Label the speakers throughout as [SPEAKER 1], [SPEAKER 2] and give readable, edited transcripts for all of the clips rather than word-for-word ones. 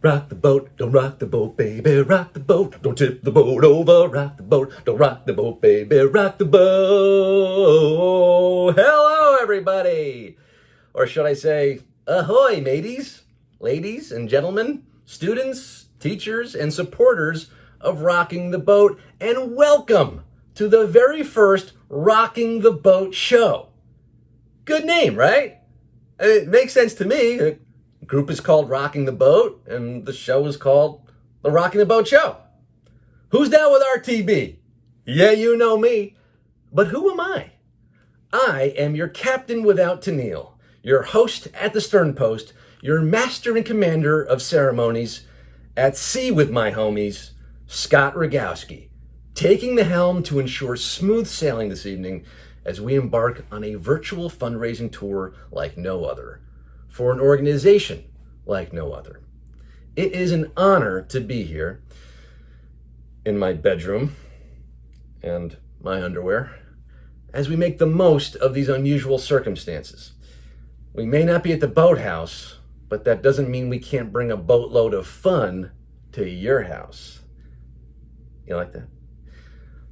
[SPEAKER 1] rock the boat, don't rock the boat, baby, rock the boat, don't tip the boat over, rock the boat, don't rock the boat, baby, rock the boat. Hello, everybody! Or should I say, ahoy, mateys, ladies and gentlemen, students, teachers, and supporters of Rocking the Boat, and welcome to the very first Rocking the Boat show. Good name, right? It makes sense to me. The group is called Rocking the Boat, and the show is called The Rocking the Boat Show. Who's down with RTB? Yeah, you know me. But who am I? I am your captain without Tennille, your host at the stern post, your master and commander of ceremonies, at sea with my homies, Scott Rogowsky, taking the helm to ensure smooth sailing this evening as we embark on a virtual fundraising tour like no other, for an organization like no other. It is an honor to be here in my bedroom and my underwear as we make the most of these unusual circumstances. We may not be at the boathouse, but that doesn't mean we can't bring a boatload of fun to your house. You like that?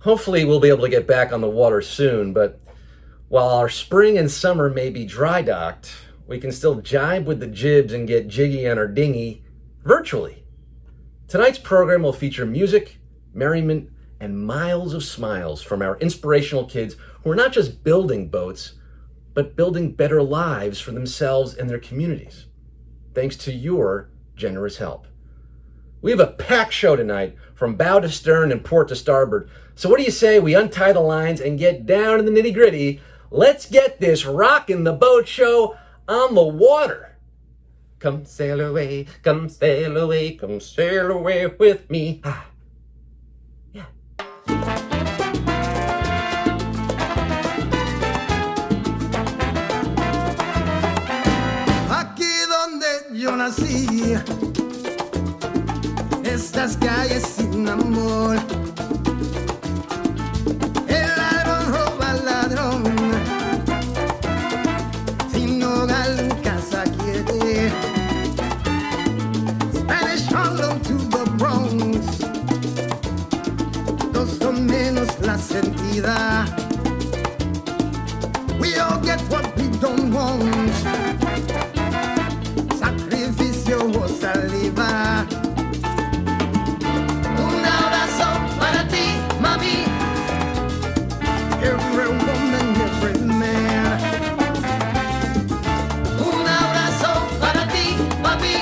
[SPEAKER 1] Hopefully we'll be able to get back on the water soon, but while our spring and summer may be dry docked, we can still jibe with the jibs and get jiggy on our dinghy virtually. Tonight's program will feature music, merriment, and miles of smiles from our inspirational kids who are not just building boats, but building better lives for themselves and their communities, thanks to your generous help. We have a packed show tonight, from bow to stern and port to starboard. So what do you say we untie the lines and get down to the nitty gritty? Let's get this Rockin' the Boat show on the water. Come sail away, come sail away, come sail away with me. Ah. Yeah.
[SPEAKER 2] Aquí donde yo nací, estas calles sin amor. El ladrón roba al ladrón, sin hogar en casa quiere. Spanish Harlem to the Bronx, dos son menos la sentida. We all get what we don't want, sacrificio o saliva. Every woman, every man. Un abrazo para ti, papi.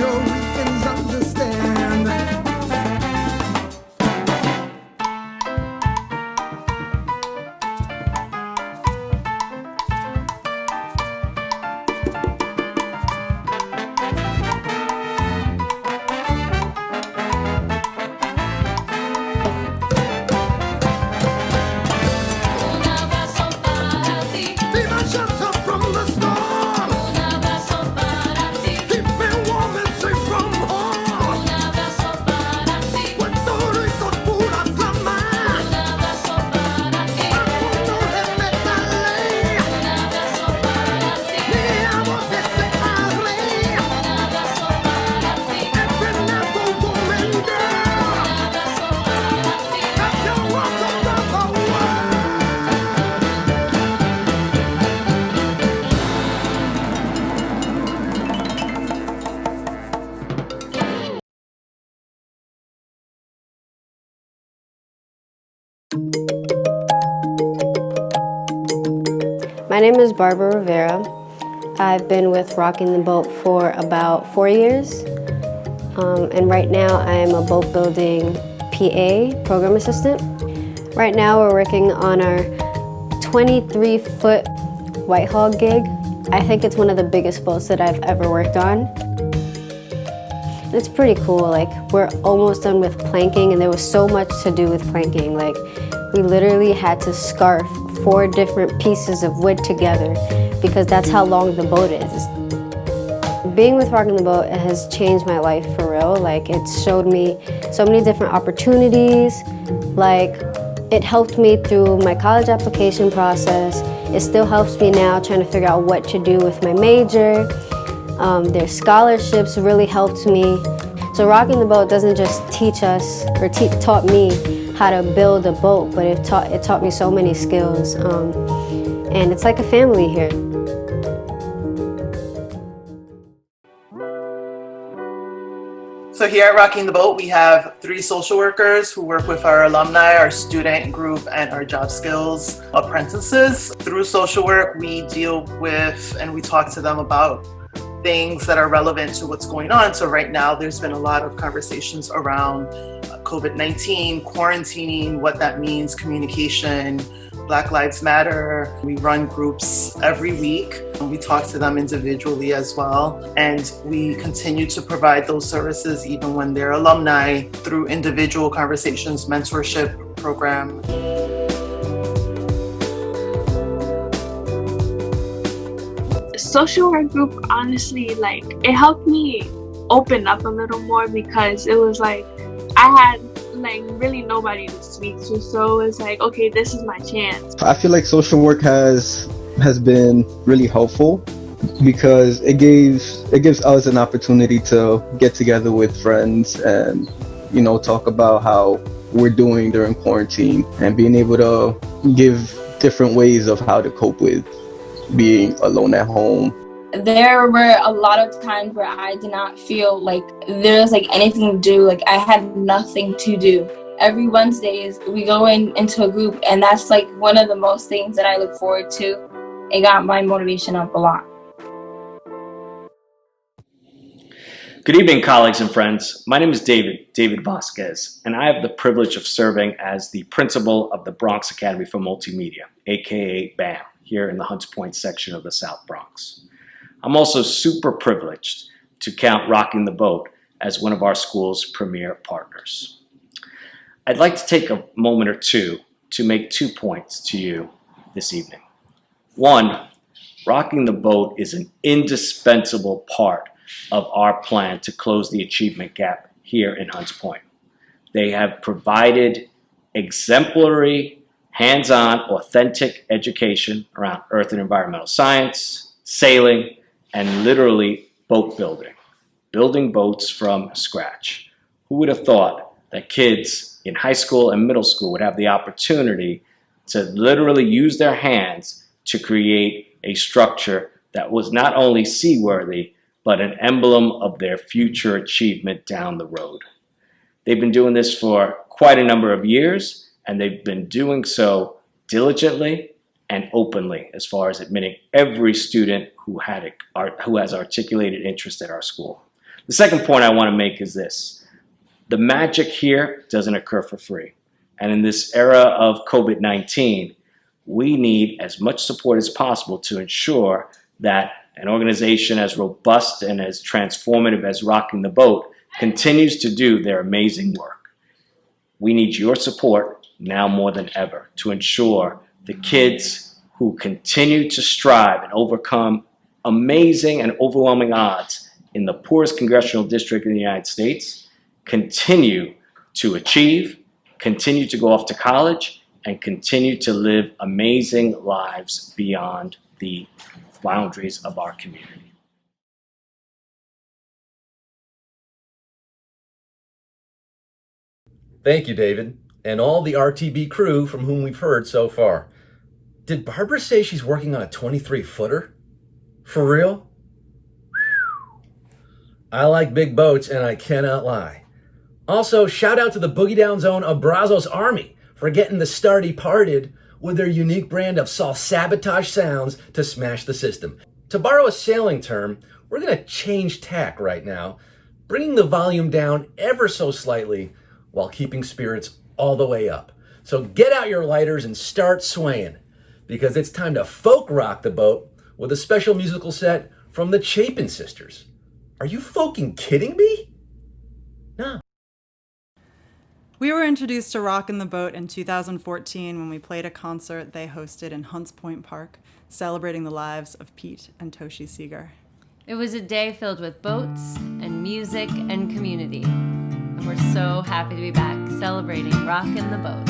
[SPEAKER 2] Your weekends understand.
[SPEAKER 3] My name is Barbara Rivera. I've been with Rocking the Boat for about 4 years. And right now I'm a boat building PA, program assistant. Right now we're working on our 23-foot Whitehall gig. I think it's one of the biggest boats that I've ever worked on. It's pretty cool, like we're almost done with planking and there was so much to do with planking. Like we literally had to scarf 4 different pieces of wood together because that's how long the boat is. Being with Rocking the Boat has changed my life for real. Like it showed me so many different opportunities. Like it helped me through my college application process. It still helps me now trying to figure out what to do with my major. Their scholarships really helped me. So rocking the boat doesn't just teach us or taught me how to build a boat, but it taught me so many skills. And it's like a family here.
[SPEAKER 4] So here at Rocking the Boat, we have 3 social workers who work with our alumni, our student group, and our job skills apprentices. Through social work, we deal with and we talk to them about things that are relevant to what's going on. So right now, there's been a lot of conversations around COVID-19, quarantining, what that means, communication, Black Lives Matter. We run groups every week. We talk to them individually as well. And we continue to provide those services even when they're alumni through individual conversations, mentorship program.
[SPEAKER 5] Social work group, honestly, like, it helped me open up a little more because it was like I had like really nobody to speak to, so it's like, okay, this is my chance.
[SPEAKER 6] I feel like social work has been really helpful because it gives us an opportunity to get together with friends and, you know, talk about how we're doing during quarantine and being able to give different ways of how to cope with being alone at home.
[SPEAKER 7] There were a lot of times where I did not feel like there was like anything to do. Like I had nothing to do. Every Wednesdays we go into a group, and that's like one of the most things that I look forward to. It got my motivation up a lot.
[SPEAKER 8] Good evening, colleagues and friends. My name is David Vasquez, and I have the privilege of serving as the principal of the Bronx Academy for Multimedia, aka BAM, here in the Hunts Point section of the South Bronx. I'm also super privileged to count Rocking the Boat as one of our school's premier partners. I'd like to take a moment or two to make 2 points to you this evening. One, Rocking the Boat is an indispensable part of our plan to close the achievement gap here in Hunts Point. They have provided exemplary, hands-on, authentic education around earth and environmental science, sailing, and literally boat building boats from scratch. Who would have thought that kids in high school and middle school would have the opportunity to literally use their hands to create a structure that was not only seaworthy, but an emblem of their future achievement down the road. They've been doing this for quite a number of years, and they've been doing so diligently and openly as far as admitting every student who has articulated interest at our school. The second point I want to make is this. The magic here doesn't occur for free. And in this era of COVID-19, we need as much support as possible to ensure that an organization as robust and as transformative as Rocking the Boat continues to do their amazing work. We need your support now more than ever to ensure the kids who continue to strive and overcome amazing and overwhelming odds in the poorest congressional district in the United States continue to achieve, continue to go off to college, and continue to live amazing lives beyond the boundaries of our community.
[SPEAKER 1] Thank you, David, and all the RTB crew from whom we've heard so far. Did Barbara say she's working on a 23-footer? For real? I like big boats, and I cannot lie. Also, shout out to the Boogie Down Zone Abrazos Army for getting the starty parted with their unique brand of sabotage sounds to smash the system. To borrow a sailing term, we're going to change tack right now, bringing the volume down ever so slightly while keeping spirits all the way up. So get out your lighters and start swaying, because it's time to folk rock the boat with a special musical set from the Chapin Sisters. Are you fucking kidding me? No.
[SPEAKER 9] We were introduced to Rockin' the Boat in 2014 when we played a concert they hosted in Hunts Point Park, celebrating the lives of Pete and Toshi Reagon.
[SPEAKER 10] It was a day filled with boats and music and community. And we're so happy to be back celebrating Rockin' the Boat.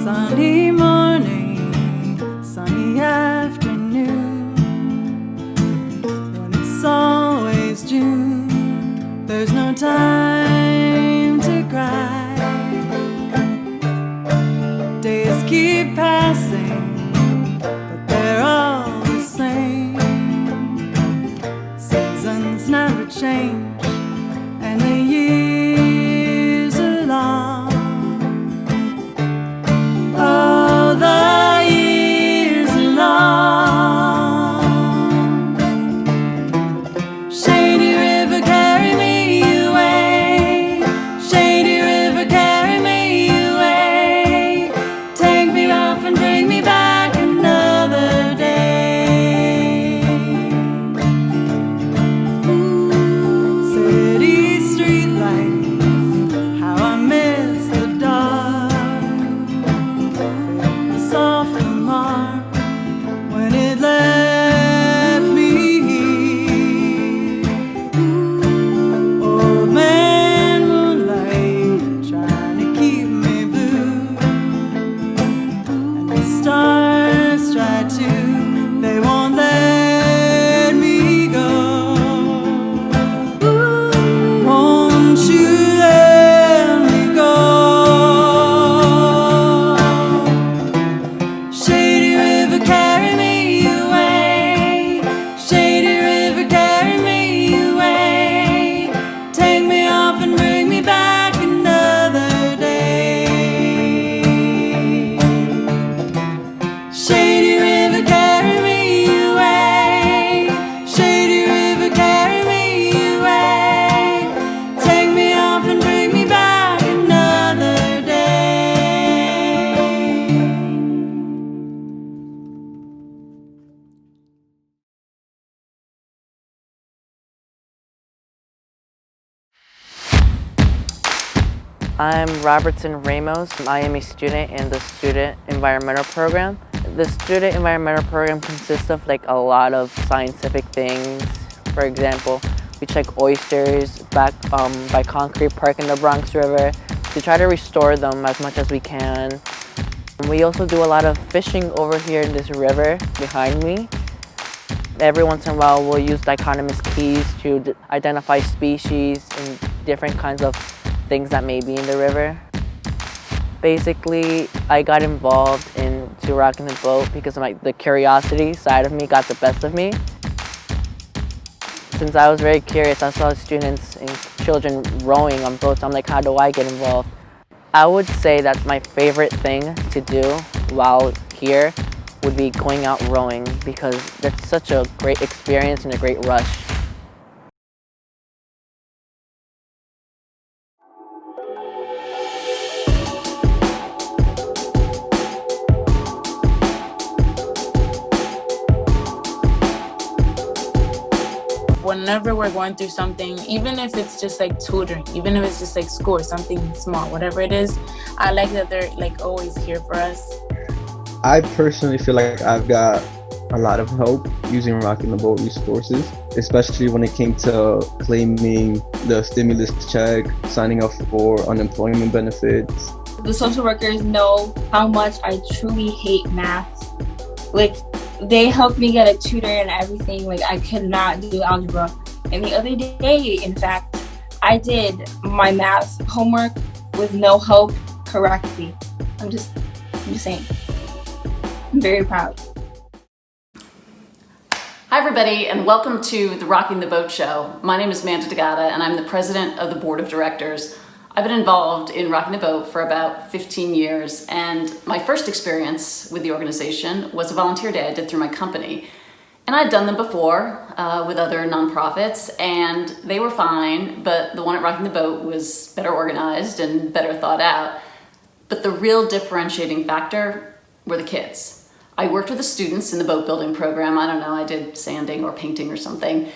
[SPEAKER 9] Sunny morning. to, they won't let me go. Won't you let me go? Shady river, carry me away. Shady river, carry me away. Take me off and bring me back another day. Shady river, carry me away. Shady river, carry me away. Take me off and bring me back another day.
[SPEAKER 11] I'm Robertson Ramos. I am a student in the Student Environmental Program. The Student Environmental Program consists of like a lot of scientific things. For example, we check oysters back by Concrete Park in the Bronx River to try to restore them as much as we can. We also do a lot of fishing over here in this river behind me. Every once in a while we'll use dichotomous keys to identify species and different kinds of things that may be in the river. Basically, I got involved into rocking the boat because the curiosity side of me got the best of me. Since I was very curious, I saw students and children rowing on boats. I'm like, how do I get involved? I would say that my favorite thing to do while here would be going out rowing because that's such a great experience and a great rush.
[SPEAKER 12] Whenever we're going through something, even if it's just like tutoring, even if it's just like school, something small, whatever it is, I like that they're like always here for us.
[SPEAKER 6] I personally feel like I've got a lot of help using Rocking the Boat resources, especially when it came to claiming the stimulus check, signing up for unemployment benefits.
[SPEAKER 7] The social workers know how much I truly hate math. Like, they helped me get a tutor and everything. Like, I could not do algebra. And the other day, in fact, I did my math homework with no help correctly. I'm just saying. I'm very proud.
[SPEAKER 13] Hi everybody, and welcome to the Rocking the Boat Show. My name is Amanda DeGata, and I'm the president of the board of directors. I've been involved in Rocking the Boat for about 15 years, and my first experience with the organization was a volunteer day I did through my company. And I'd done them before with other nonprofits, and they were fine, but the one at Rocking the Boat was better organized and better thought out. But the real differentiating factor were the kids. I worked with the students in the boat building program. I don't know, I did sanding or painting or something.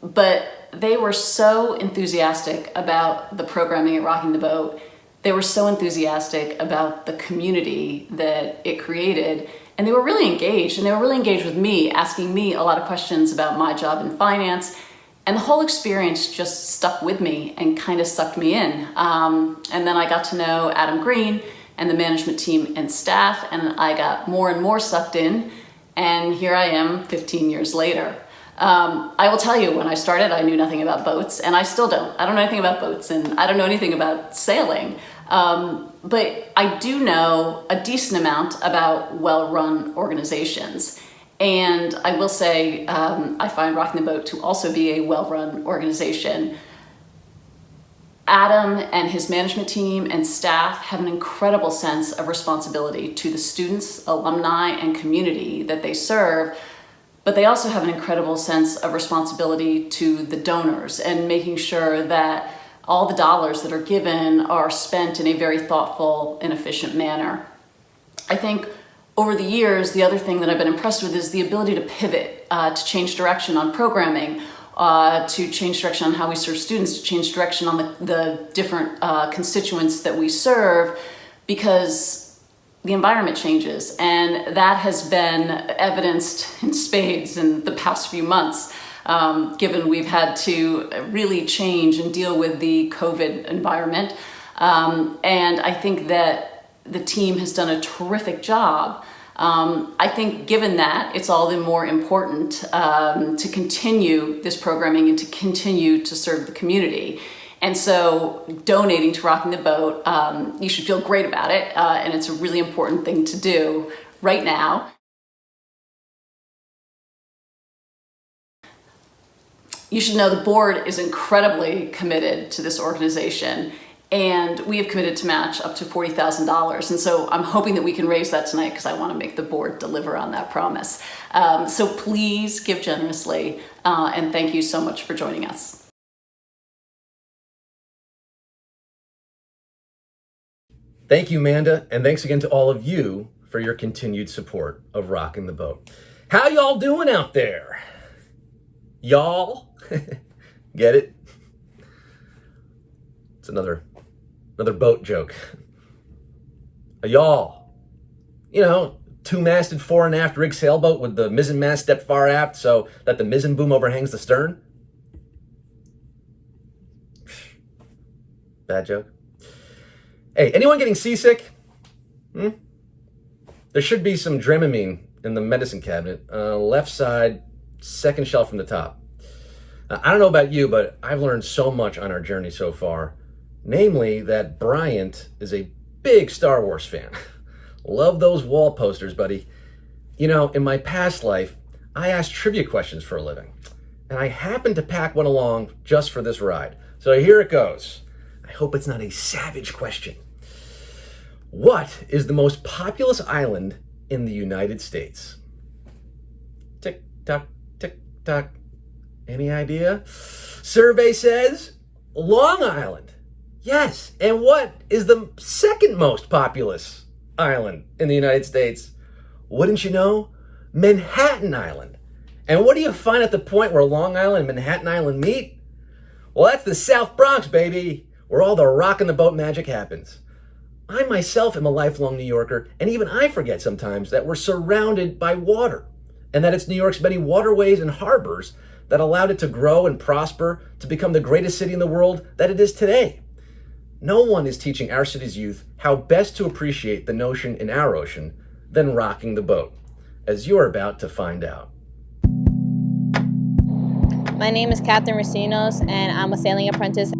[SPEAKER 13] But they were so enthusiastic about the programming at Rocking the Boat. They were so enthusiastic about the community that it created. And they were really engaged, and they were really engaged with me, asking me a lot of questions about my job in finance. And the whole experience just stuck with me and kind of sucked me in. And then I got to know Adam Green and the management team and staff, and I got more and more sucked in. And here I am 15 years later. I will tell you, when I started, I knew nothing about boats, and I still don't. I don't know anything about boats, and I don't know anything about sailing. But I do know a decent amount about well-run organizations. And I will say, I find Rocking the Boat to also be a well-run organization. Adam and his management team and staff have an incredible sense of responsibility to the students, alumni, and community that they serve. But they also have an incredible sense of responsibility to the donors and making sure that all the dollars that are given are spent in a very thoughtful and efficient manner. I think over the years, the other thing that I've been impressed with is the ability to pivot, to change direction on programming, to change direction on how we serve students, to change direction on the different constituents that we serve, because the environment changes, and that has been evidenced in spades in the past few months, given we've had to really change and deal with the COVID environment. And I think that the team has done a terrific job I think given that, it's all the more important to continue this programming and to continue to serve the community. And so donating to Rocking the Boat, you should feel great about it, and it's a really important thing to do right now. You should know the board is incredibly committed to this organization, and we have committed to match up to $40,000. And so I'm hoping that we can raise that tonight because I want to make the board deliver on that promise. So please give generously, and thank you so much for joining us.
[SPEAKER 1] Thank you, Amanda, and thanks again to all of you for your continued support of Rocking the Boat. How y'all doing out there? Y'all? Get it? It's another boat joke. A yawl. You know, two-masted fore and aft rig sailboat with the mizzen mast stepped far aft so that the mizzen boom overhangs the stern. Bad joke. Hey, anyone getting seasick? There should be some Dramamine in the medicine cabinet. Left side, second shelf from the top. I don't know about you, but I've learned so much on our journey so far. Namely, that Bryant is a big Star Wars fan. Love those wall posters, buddy. You know, in my past life, I asked trivia questions for a living. And I happened to pack one along just for this ride. So here it goes. I hope it's not a savage question. What is the most populous island in the United States? Tick tock, tick tock. Any idea? Survey says Long Island. Yes. And what is the second most populous island in the United States? Wouldn't you know? Manhattan Island. And what do you find at the point where Long Island and Manhattan Island meet? Well, that's the South Bronx, baby, where all the Rockin' the Boat magic happens. I myself am a lifelong New Yorker, and even I forget sometimes that we're surrounded by water, and that it's New York's many waterways and harbors that allowed it to grow and prosper to become the greatest city in the world that it is today. No one is teaching our city's youth how best to appreciate the notion in our ocean than rocking the boat, as you're about to find out.
[SPEAKER 14] My name is Catherine Racinos, and I'm a sailing apprentice.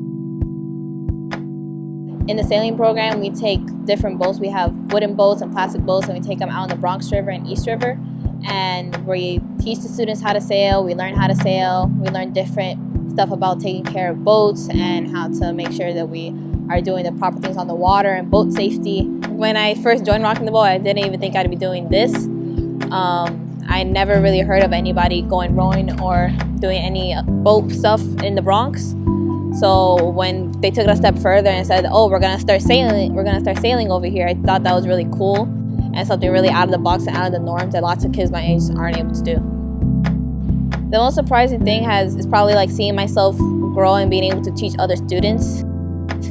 [SPEAKER 14] In the sailing program, we take different boats. We have wooden boats and plastic boats, and we take them out on the Bronx River and East River. And we teach the students how to sail. We learn how to sail. We learn different stuff about taking care of boats and how to make sure that we are doing the proper things on the water and boat safety. When I first joined Rocking the Boat, I didn't even think I'd be doing this. I never really heard of anybody going rowing or doing any boat stuff in the Bronx. So when they took it a step further and said, "Oh, we're gonna start sailing over here," I thought that was really cool and something really out of the box and out of the norms that lots of kids my age aren't able to do. The most surprising thing is probably like seeing myself grow and being able to teach other students.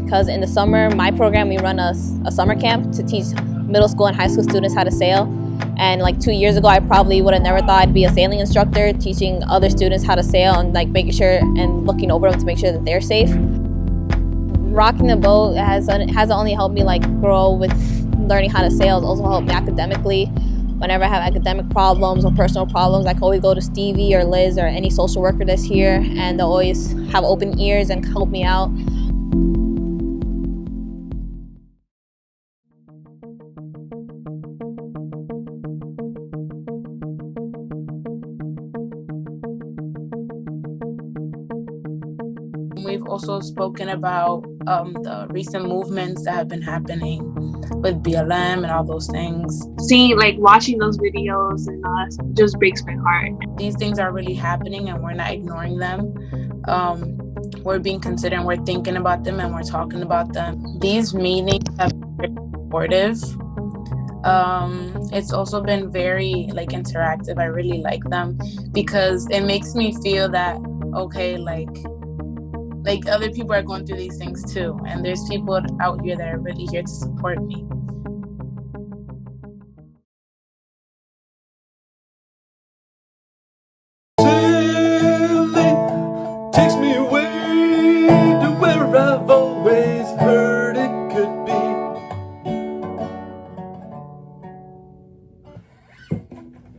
[SPEAKER 14] Because in the summer, my program, we run a summer camp to teach middle school and high school students how to sail. And like 2 years ago, I probably would have never thought I'd be a sailing instructor, teaching other students how to sail and like making sure and looking over them to make sure that they're safe. Rocking the Boat hasn't only helped me like grow with learning how to sail, it's also helped me academically. Whenever I have academic problems or personal problems, I can always go to Stevie or Liz or any social worker that's here, and they'll always have open ears and help me out.
[SPEAKER 12] We've also spoken about the recent movements that have been happening with BLM and all those things.
[SPEAKER 5] Watching those videos and just breaks my heart.
[SPEAKER 12] These things are really happening and we're not ignoring them. We're being considerate, we're thinking about them, and we're talking about them. These meetings have been very supportive. It's also been very interactive. I really like them because it makes me feel that, okay, other people are going through these things too, and there's people out here that are really here to support me.
[SPEAKER 2] Sailing takes me away to where I've always heard it could be.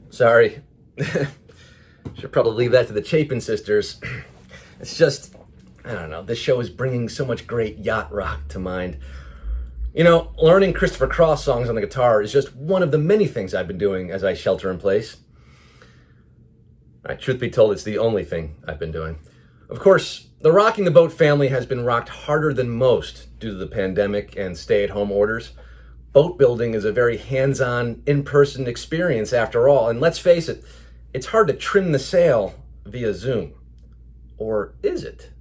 [SPEAKER 1] Sorry. Should probably leave that to the Chapin Sisters. It's just, I don't know, this show is bringing so much great yacht rock to mind. You know, learning Christopher Cross songs on the guitar is just one of the many things I've been doing as I shelter in place. Truth be told, it's the only thing I've been doing. Of course, the Rocking the Boat family has been rocked harder than most due to the pandemic and stay-at-home orders. Boat building is a very hands-on, in-person experience after all, and let's face it, it's hard to trim the sail via Zoom. Or is it?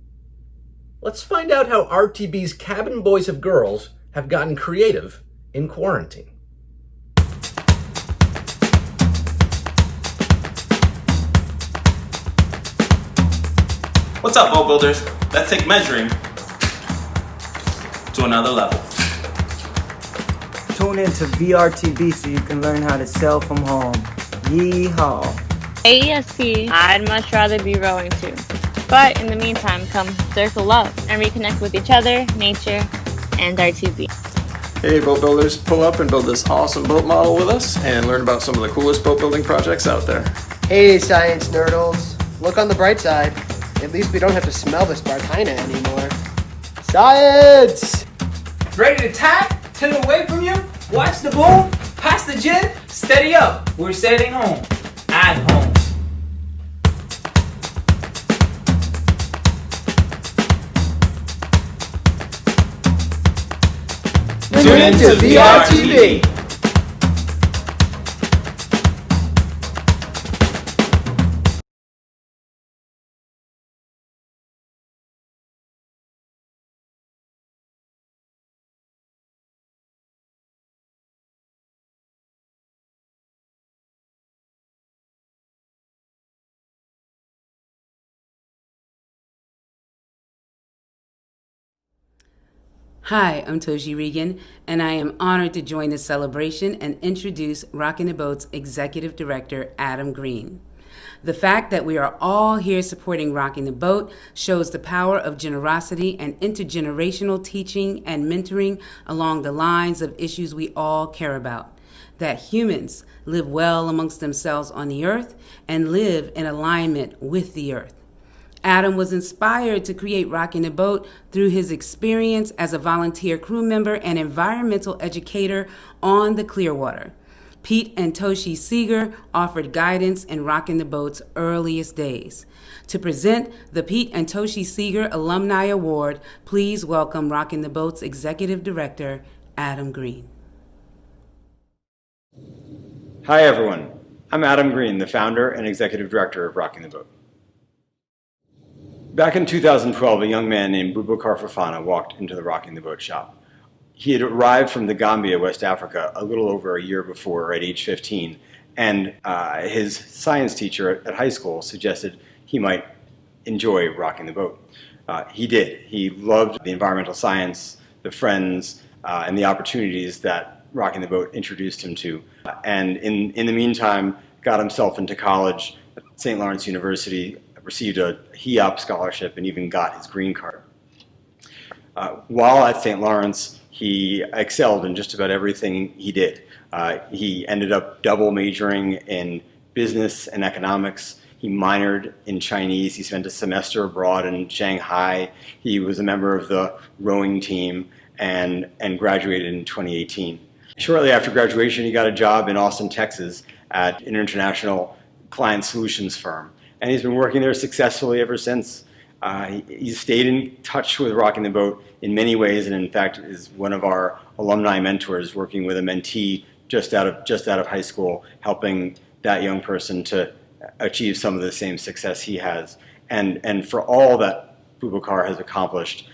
[SPEAKER 1] Let's find out how RTB's Cabin Boys of Girls have gotten creative in quarantine.
[SPEAKER 15] What's up, boat builders? Let's take measuring to another level.
[SPEAKER 16] Tune in to VRTB so you can learn how to sail from home. Yeehaw.
[SPEAKER 17] AESC, I'd much rather be rowing too. But in the meantime, come circle love and reconnect with each other, nature, and RTB.
[SPEAKER 2] Hey boat builders, pull up and build this awesome boat model with us and learn about some of the coolest boat building projects out there.
[SPEAKER 18] Hey science nerdles, look on the bright side. At least we don't have to smell the Spartina anymore. Science!
[SPEAKER 19] Ready to tack? 10 away from you? Watch the boom? Pass the gin? Steady up. We're setting home. At home.
[SPEAKER 2] Tune in to VRTV.
[SPEAKER 20] Hi, I'm Toshi Reagon, and I am honored to join this celebration and introduce Rockin' the Boat's Executive Director, Adam Green. The fact that we are all here supporting Rocking the Boat shows the power of generosity and intergenerational teaching and mentoring along the lines of issues we all care about. That humans live well amongst themselves on the earth and live in alignment with the earth. Adam was inspired to create Rocking the Boat through his experience as a volunteer crew member and environmental educator on the Clearwater. Pete and Toshi Seeger offered guidance in Rocking the Boat's earliest days. To present the Pete and Toshi Seeger Alumni Award, please welcome Rocking the Boat's Executive Director, Adam Green.
[SPEAKER 21] Hi everyone, I'm Adam Green, the founder and Executive Director of Rocking the Boat. Back in 2012, a young man named Boubacar Fofana walked into the Rocking the Boat shop. He had arrived from the Gambia, West Africa, a little over a year before at age 15, and his science teacher at high school suggested he might enjoy Rocking the Boat. He did. He loved the environmental science, the friends, and the opportunities that Rocking the Boat introduced him to. And in the meantime, got himself into college at St. Lawrence University, received a HEOP scholarship, and even got his green card. While at St. Lawrence, he excelled in just about everything he did. He ended up double majoring in business and economics. He minored in Chinese. He spent a semester abroad in Shanghai. He was a member of the rowing team and graduated in 2018. Shortly after graduation, he got a job in Austin, Texas at an international client solutions firm. And he's been working there successfully ever since. He's stayed in touch with Rocking the Boat in many ways, and in fact is one of our alumni mentors, working with a mentee just out of high school, helping that young person to achieve some of the same success he has. And for all that Boubacar has accomplished,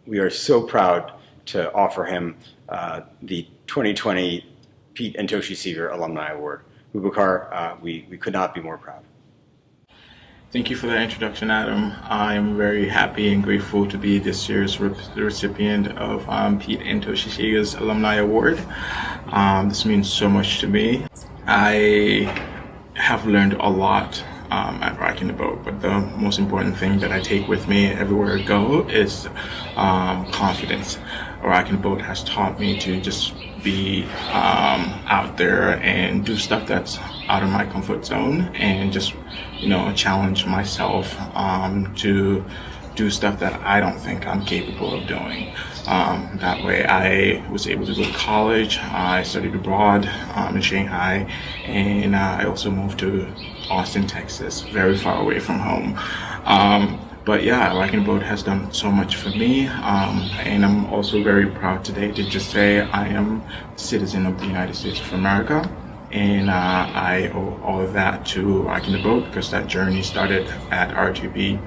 [SPEAKER 21] we are so proud to offer him the 2020 Pete and Toshi Seeger Alumni Award. Boubacar, we could not be more proud.
[SPEAKER 22] Thank you for that introduction, Adam. I'm very happy and grateful to be this year's recipient of Pete and Toshi Seeger's Alumni Award. This means so much to me. I have learned a lot at Rocking the Boat, but the most important thing that I take with me everywhere I go is confidence. Rocking the Boat has taught me to just be out there and do stuff that's out of my comfort zone, and just, challenge myself to do stuff that I don't think I'm capable of doing. That way I was able to go to college. I studied abroad in Shanghai, and I also moved to Austin, Texas, very far away from home. But yeah, Rocking the Boat has done so much for me, and I'm also very proud today to just say I am a citizen of the United States of America, and I owe all of that to Rocking the Boat, because that journey started at RTP,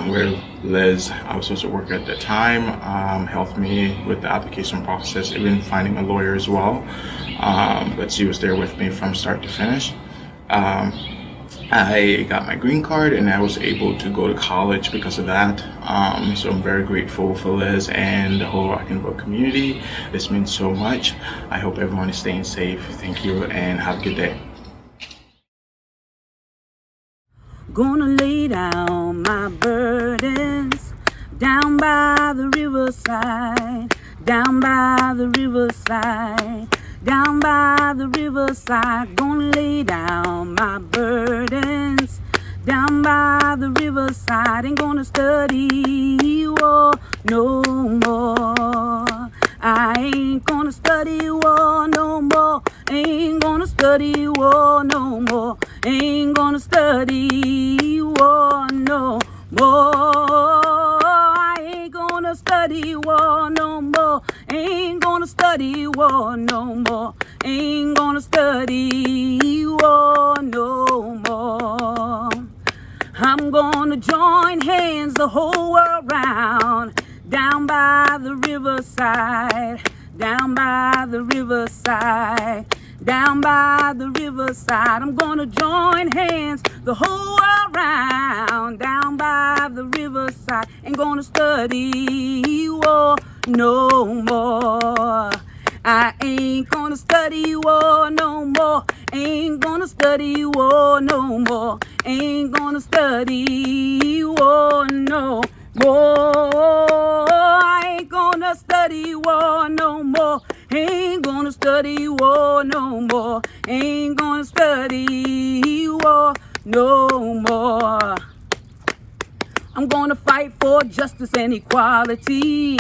[SPEAKER 22] where Liz, I was supposed to work at the time, helped me with the application process, even finding a lawyer as well, but she was there with me from start to finish. I got my green card, and I was able to go to college because of that. So I'm very grateful for Liz and the whole Rocking the Boat community. This means so much. I hope everyone is staying safe. Thank you, and have a good day.
[SPEAKER 3] Gonna lay down my burdens down by the riverside, down by the riverside. Down by the riverside, gonna lay down my burdens. Down by the riverside, ain't gonna study war no more. I ain't gonna study war no more. Ain't gonna study war no more. Ain't gonna study war no more. I ain't gonna study war no more. Ain't gonna study war no more. Ain't gonna study war no more. I'm gonna join hands the whole world round, down by the riverside, down by the riverside, down by the riverside. I'm gonna join hands the whole world round, down by the riverside. Ain't gonna study war no more. I ain't gonna study war no more. Ain't gonna study war no more. Ain't gonna study war no more. I ain't gonna study war no more. Ain't gonna study war no more. Ain't gonna study war no more. I'm gonna fight for justice and equality,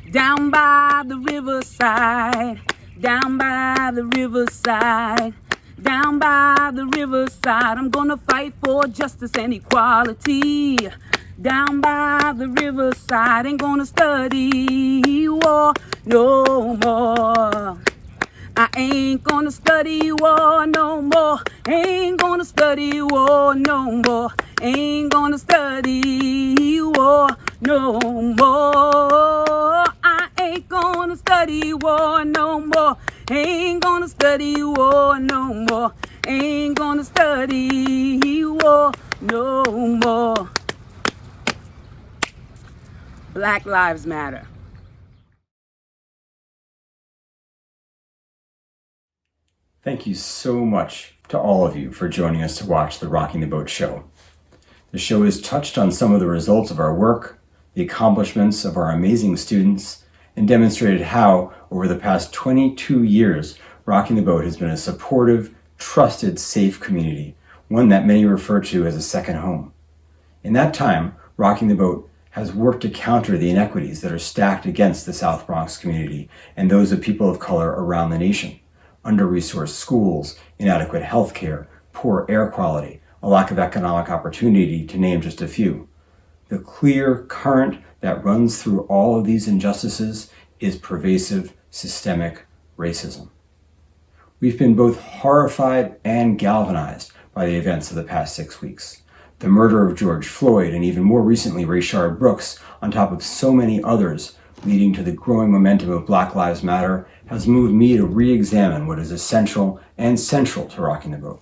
[SPEAKER 3] down by the riverside, down by the riverside, down by the riverside. I'm gonna fight for justice and equality, down by the riverside. Ain't gonna study war no more. I ain't gonna study war no more. Ain't gonna study war no more. Ain't gonna study war no more. I ain't gonna study war no more. Ain't gonna study war no more. Ain't gonna study war no more. Black Lives Matter.
[SPEAKER 21] Thank you so much to all of you for joining us to watch the Rocking the Boat show. The show has touched on some of the results of our work, the accomplishments of our amazing students, and demonstrated how, over the past 22 years, Rocking the Boat has been a supportive, trusted, safe community, one that many refer to as a second home. In that time, Rocking the Boat has worked to counter the inequities that are stacked against the South Bronx community and those of people of color around the nation. Under-resourced schools, inadequate health care, poor air quality, a lack of economic opportunity, to name just a few. The clear current that runs through all of these injustices is pervasive, systemic racism. We've been both horrified and galvanized by the events of the past 6 weeks. The murder of George Floyd, and even more recently Rayshard Brooks, on top of so many others, leading to the growing momentum of Black Lives Matter, has moved me to re-examine what is essential and central to Rocking the Boat.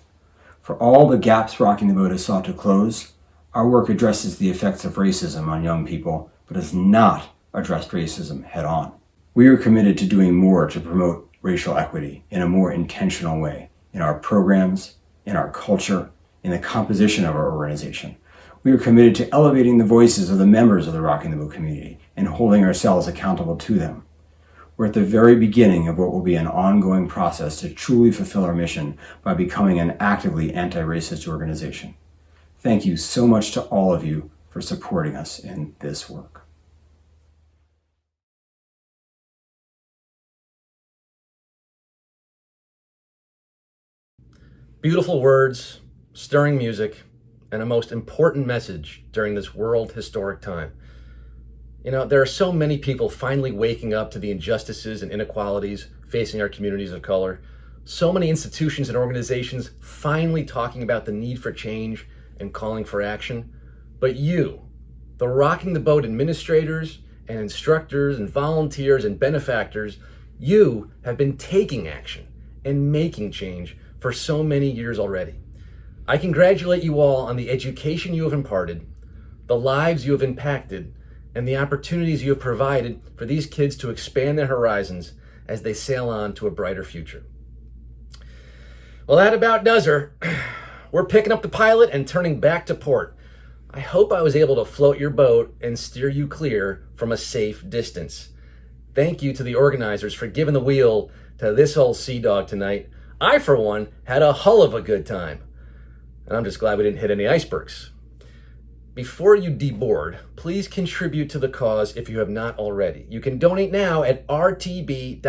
[SPEAKER 21] For all the gaps Rocking the Boat has sought to close, our work addresses the effects of racism on young people, but has not addressed racism head-on. We are committed to doing more to promote racial equity in a more intentional way, in our programs, in our culture, in the composition of our organization. We are committed to elevating the voices of the members of the Rocking the Boat community and holding ourselves accountable to them. We're at the very beginning of what will be an ongoing process to truly fulfill our mission by becoming an actively anti-racist organization. Thank you so much to all of you for supporting us in this work.
[SPEAKER 1] Beautiful words, stirring music, and a most important message during this world historic time. You know, there are so many people finally waking up to the injustices and inequalities facing our communities of color. So many institutions and organizations finally talking about the need for change and calling for action. But you, the Rocking the Boat administrators and instructors and volunteers and benefactors, you have been taking action and making change for so many years already. I congratulate you all on the education you have imparted, the lives you have impacted, and the opportunities you have provided for these kids to expand their horizons as they sail on to a brighter future. Well, that about does her. We're picking up the pilot and turning back to port. I hope I was able to float your boat and steer you clear from a safe distance. Thank you to the organizers for giving the wheel to this old sea dog tonight. I, for one, had a hull of a good time. And I'm just glad we didn't hit any icebergs. Before you deboard, please contribute to the cause if you have not already. You can donate now at rtb.nyc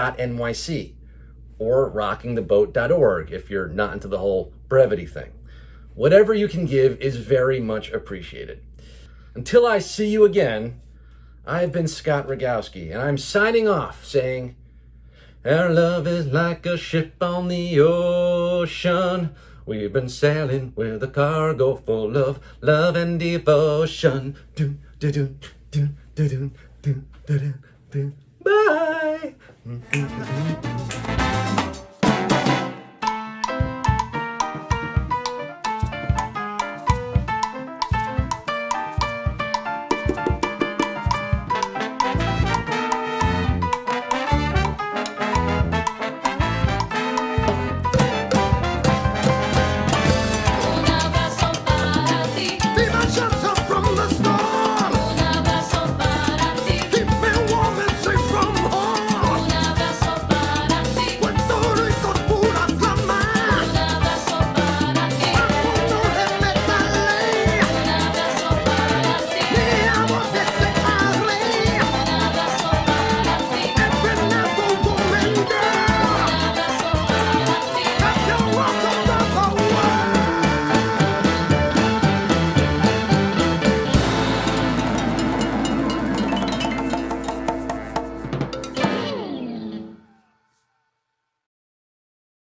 [SPEAKER 1] or rockingtheboat.org if you're not into the whole brevity thing. Whatever you can give is very much appreciated. Until I see you again, I've been Scott Rogowsky, and I'm signing off saying, our love is like a ship on the ocean. We've been sailing with a cargo full of love and devotion. Dun, dun, dun, dun, dun, dun, dun, dun, dun. Bye.